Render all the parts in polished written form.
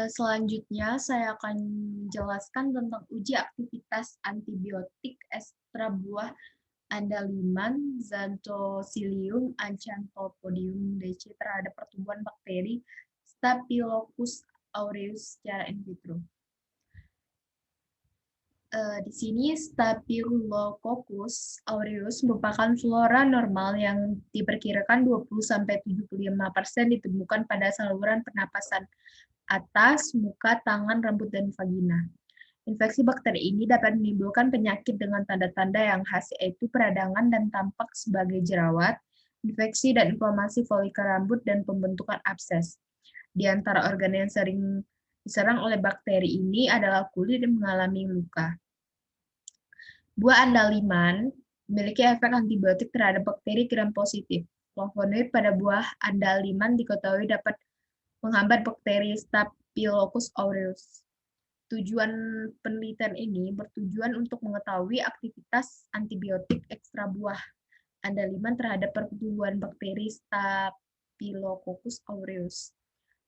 Selanjutnya saya akan menjelaskan tentang uji aktivitas antibiotik ekstra buah andaliman Xanthocilium acanthosporium DC terhadap pertumbuhan bakteri Staphylococcus aureus secara in vitro. Di sini Staphylococcus aureus merupakan flora normal yang diperkirakan 20-75% ditemukan pada saluran pernapasan atas, muka, tangan, rambut, dan vagina. Infeksi bakteri ini dapat menimbulkan penyakit dengan tanda-tanda yang khas, yaitu peradangan dan tampak sebagai jerawat, infeksi dan inflamasi folikel rambut, dan pembentukan abses. Di antara organ yang sering diserang oleh bakteri ini adalah kulit yang mengalami luka. Buah andaliman memiliki efek antibiotik terhadap bakteri gram-positif. Flavonoid pada buah andaliman diketahui dapat menghambat bakteri Staphylococcus aureus. Tujuan penelitian ini bertujuan untuk mengetahui aktivitas antibiotik ekstra buah andaliman terhadap pertumbuhan bakteri Staphylococcus aureus.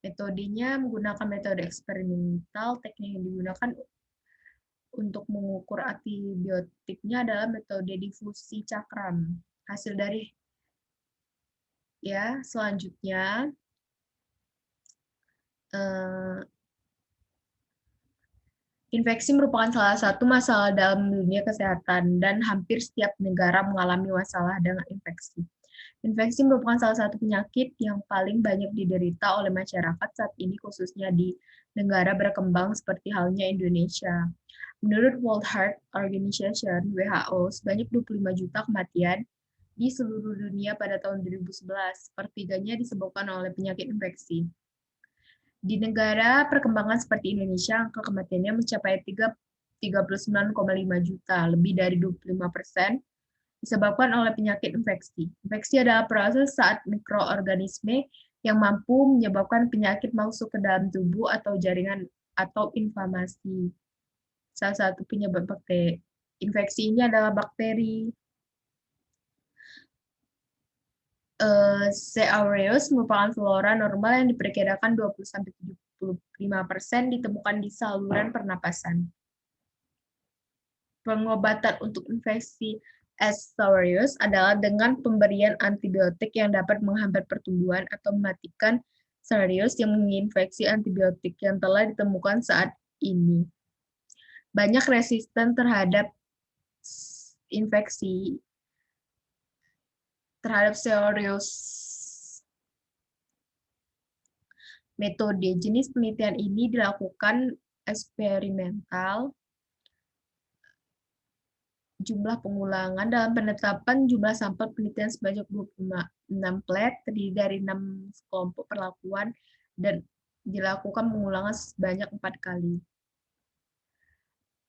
Metodenya menggunakan metode eksperimental. Teknik yang digunakan untuk mengukur antibiotiknya adalah metode difusi cakram. Hasil dari selanjutnya infeksi merupakan salah satu masalah dalam dunia kesehatan dan hampir setiap negara mengalami masalah dengan infeksi. Infeksi merupakan salah satu penyakit yang paling banyak diderita oleh masyarakat saat ini, khususnya di negara berkembang seperti halnya Indonesia. Menurut World Health Organization (WHO), sebanyak 25 juta kematian di seluruh dunia pada tahun 2011, sepertiganya disebabkan oleh penyakit infeksi. Di negara perkembangan seperti Indonesia, angka kematiannya mencapai 39,5 juta, lebih dari 25% disebabkan oleh penyakit infeksi. Infeksi adalah proses saat mikroorganisme yang mampu menyebabkan penyakit masuk ke dalam tubuh atau jaringan atau inflamasi. Salah satu penyebab bakteri infeksi ini adalah bakteri C. aureus merupakan flora normal yang diperkirakan 20-75% ditemukan di saluran pernapasan. Pengobatan untuk infeksi S. aureus adalah dengan pemberian antibiotik yang dapat menghambat pertumbuhan atau mematikan aureus yang menginfeksi antibiotik yang telah ditemukan saat ini. Banyak resisten terhadap infeksi terhadap C. aureus. Metode jenis penelitian ini dilakukan eksperimental. Jumlah pengulangan dalam penetapan jumlah sampel penelitian sebanyak 26 plat, terdiri dari 6 kelompok perlakuan, dan dilakukan pengulangan sebanyak 4 kali.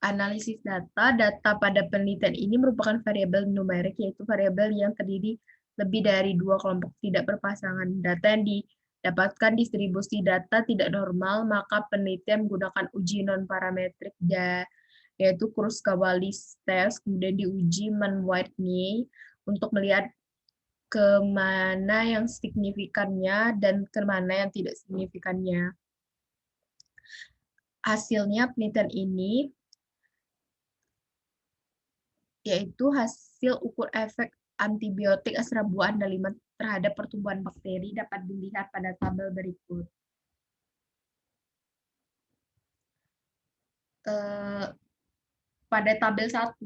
Analisis data pada penelitian ini merupakan variabel numerik, yaitu variabel yang terdiri lebih dari 2 kelompok tidak berpasangan. Data yang didapatkan distribusi data tidak normal, maka penelitian menggunakan uji non-parametrik, yaitu Kruskal-Wallis test, kemudian diuji Mann-Whitney untuk melihat kemana yang signifikannya dan kemana yang tidak signifikannya. Hasilnya penelitian ini yaitu hasil ukur efek antibiotik ekstra buah andaliman terhadap pertumbuhan bakteri dapat dilihat pada tabel berikut. Pada tabel 1,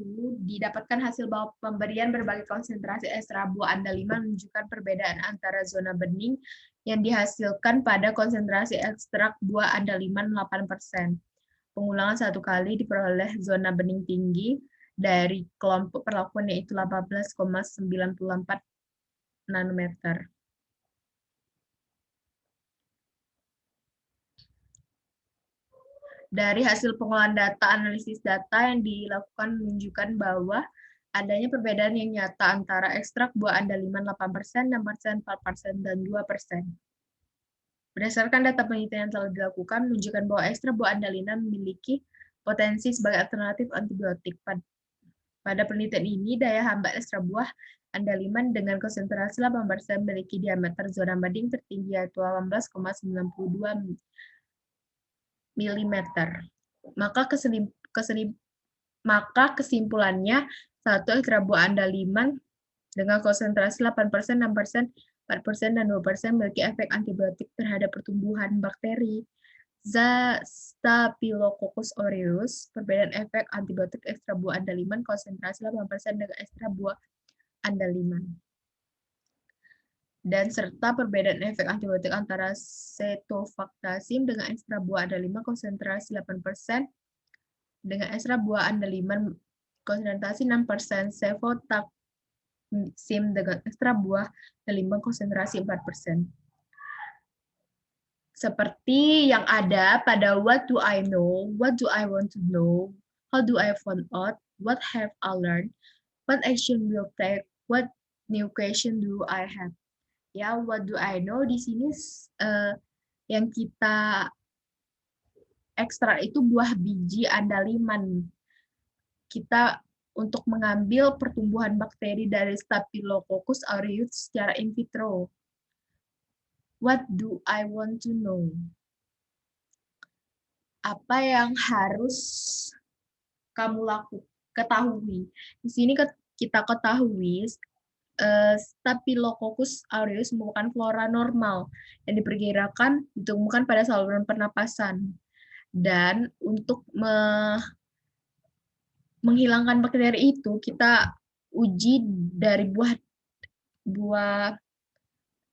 didapatkan hasil bahwa pemberian berbagai konsentrasi ekstra buah andaliman menunjukkan perbedaan antara zona bening yang dihasilkan pada konsentrasi ekstrak buah andaliman 8%. Pengulangan 1 kali diperoleh zona bening tinggi dari kelompok perlakuan, yaitu 18,94 nanometer. Dari hasil pengolahan data, analisis data yang dilakukan menunjukkan bahwa adanya perbedaan yang nyata antara ekstrak buah andaliman 8%, 6%, 4%, dan 2%. Berdasarkan data penelitian yang telah dilakukan, menunjukkan bahwa ekstrak buah andaliman memiliki potensi sebagai alternatif antibiotik. Pada penelitian ini, daya hambat ekstra buah andaliman dengan konsentrasi 8% memiliki diameter zona bening tertinggi, yaitu 18,92 milimeter. Maka kesimpulannya, satu ekstra buah andaliman dengan konsentrasi 8%, 6%, 4%, dan 2% memiliki efek antibiotik terhadap pertumbuhan bakteri. Staphylococcus aureus, perbedaan efek antibiotik ekstra buah andaliman konsentrasi 8% dengan ekstra buah andaliman. Dan serta perbedaan efek antibiotik antara cetofactacin dengan ekstra buah andaliman konsentrasi 8% dengan ekstra buah andaliman konsentrasi 6%, cefotaxime dengan ekstra buah andaliman konsentrasi 4%. Seperti yang ada pada What Do I Know, What Do I Want to Know, How Do I Find Out, What Have I Learned, What Action Will Take, What New Question Do I Have. Ya, What Do I Know di sini yang kita ekstrak itu buah biji andaliman. Kita untuk mengambil pertumbuhan bakteri dari Staphylococcus aureus secara in vitro. What do I want to know? Apa yang harus kamu ketahui? Di sini kita ketahui Staphylococcus aureus merupakan flora normal yang diperkirakan ditemukan pada saluran pernapasan. Dan untuk menghilangkan bakteri itu, kita uji dari buah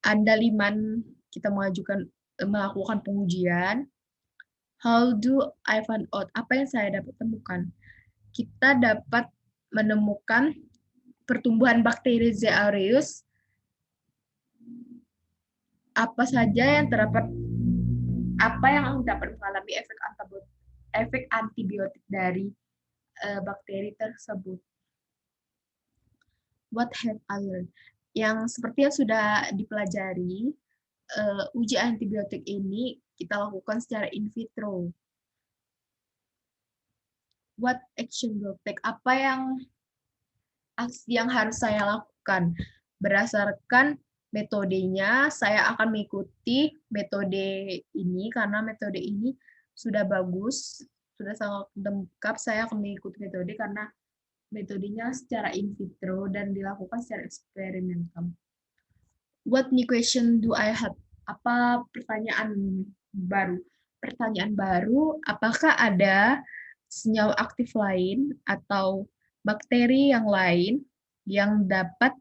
andaliman, kita melakukan pengujian. How do I find out? Apa yang saya dapat temukan? Kita dapat menemukan pertumbuhan bakteri Z. aureus, apa saja yang terdapat, apa yang dapat mengalami efek antibiotik dari bakteri tersebut. What have I learned? Yang seperti yang sudah dipelajari, uji antibiotik ini kita lakukan secara in vitro. What action will take? Apa aksi yang harus saya lakukan? Berdasarkan metodenya, saya akan mengikuti metode ini karena metode ini sudah bagus, sudah sangat lengkap. Saya akan mengikuti metode karena metodenya secara in vitro dan dilakukan secara eksperimental. What new question do I have? Apa pertanyaan baru? Pertanyaan baru, apakah ada senyawa aktif lain atau bakteri yang lain yang dapat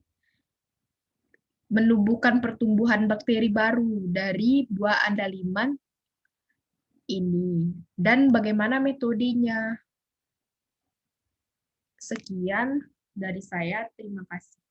menumbuhkan pertumbuhan bakteri baru dari buah andaliman ini? Dan bagaimana metodenya? Sekian dari saya, terima kasih.